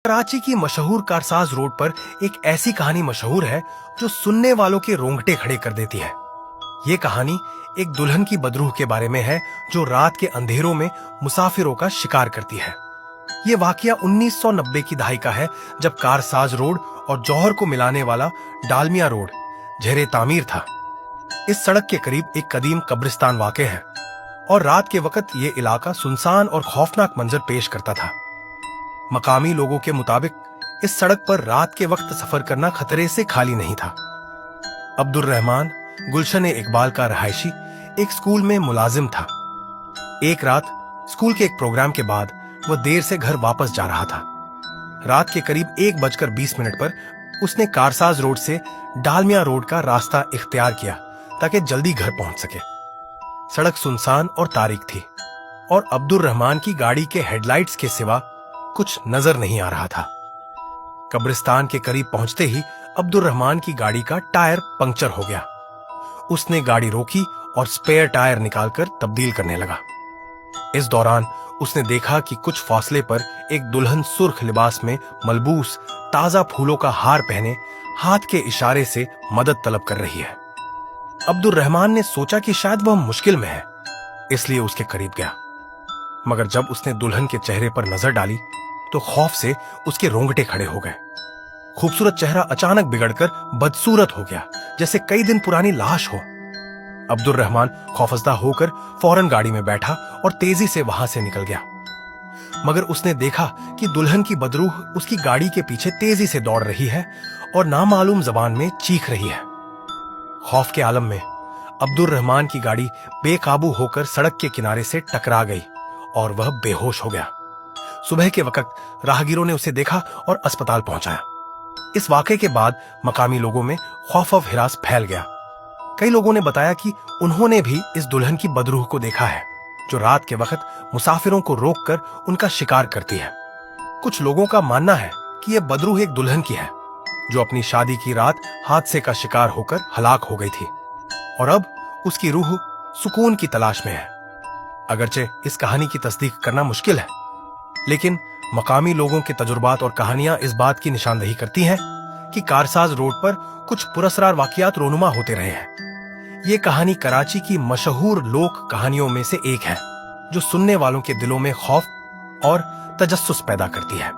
कराची की मशहूर कारसाज रोड पर एक ऐसी कहानी मशहूर है जो सुनने वालों के रोंगटे खड़े कर देती है। ये कहानी एक दुल्हन की बदरूह के बारे में है जो रात के अंधेरों में मुसाफिरों का शिकार करती है। ये वाकया 1990 की दहाई का है, जब कारसाज रोड और जौहर को मिलाने वाला डालमिया रोड ज़ेरे तामीर था। इस सड़क के करीब एक कदीम कब्रिस्तान वाक़ है और रात के वक्त ये इलाका सुनसान और खौफनाक मंजर पेश करता था। मकामी लोगों के मुताबिक इस सड़क पर रात के वक्त सफर करना खतरे से खाली नहीं था। अब्दुल रहमान गुलशन इकबाल का रहायशी एक स्कूल में मुलाजिम था। एक रात स्कूल के एक प्रोग्राम के बाद वह देर से घर वापस जा रहा था। रात के करीब 1:20 पर उसने कारसाज रोड से डालमिया रोड का रास्ता इख्तियार किया ताकि जल्दी घर पहुंच सके। सड़क सुनसान और तारीक थी और अब्दुल रहमान की गाड़ी के हेडलाइट्स के सिवा कुछ नजर नहीं आ रहा था। कब्रिस्तान के करीब पहुंचते ही अब्दुल रहमान की गाड़ी का टायर पंक्चर हो गया। उसने गाड़ी रोकी और स्पेयर टायर निकालकर तब्दील करने लगा। इस दौरान उसने देखा कि कुछ फासले पर एक दुल्हन सुर्ख लिबास में मलबूस ताजा फूलों का हार पहने हाथ के इशारे से मदद तलब कर रही है। अब्दुल रहमान ने सोचा कि शायद वह मुश्किल में है, इसलिए उसके करीब गया। मगर जब उसने दुल्हन के चेहरे पर नजर डाली तो खौफ से उसके रोंगटे खड़े हो गए। खूबसूरत चेहरा अचानक बिगड़कर बदसूरत हो गया, जैसे कई दिन पुरानी लाश हो। अब्दुल रहमान खौफजदा होकर फौरन गाड़ी में बैठा और तेजी से वहां से निकल गया। मगर उसने देखा कि दुल्हन की बदरूह उसकी गाड़ी के पीछे तेजी से दौड़ रही है और नामालूम जबान में चीख रही है। खौफ के आलम में अब्दुल रहमान की गाड़ी बेकाबू होकर सड़क के किनारे से टकरा गई और वह बेहोश हो गया। सुबह के वक्त राहगीरों ने उसे देखा और अस्पताल पहुंचाया। इस वाक़े के बाद मकामी लोगों में खौफ और हिरास फैल गया। कई लोगों ने बताया कि उन्होंने भी इस दुल्हन की बदरूह को देखा है जो रात के वक्त मुसाफिरों को रोककर उनका शिकार करती है। कुछ लोगों का मानना है कि यह बदरूह एक दुल्हन की है जो अपनी शादी की रात हादसे का शिकार होकर हलाक हो गई थी और अब उसकी रूह सुकून की तलाश में है। अगरचे इस कहानी की तस्दीक करना मुश्किल है, लेकिन मकामी लोगों के तजुर्बात और कहानियां इस बात की निशानदही करती हैं कि कारसाज रोड पर कुछ पुरस्कार वाकयात रोनुमा होते रहे हैं। ये कहानी कराची की मशहूर लोक कहानियों में से एक है जो सुनने वालों के दिलों में खौफ और तजस्सुस पैदा करती है।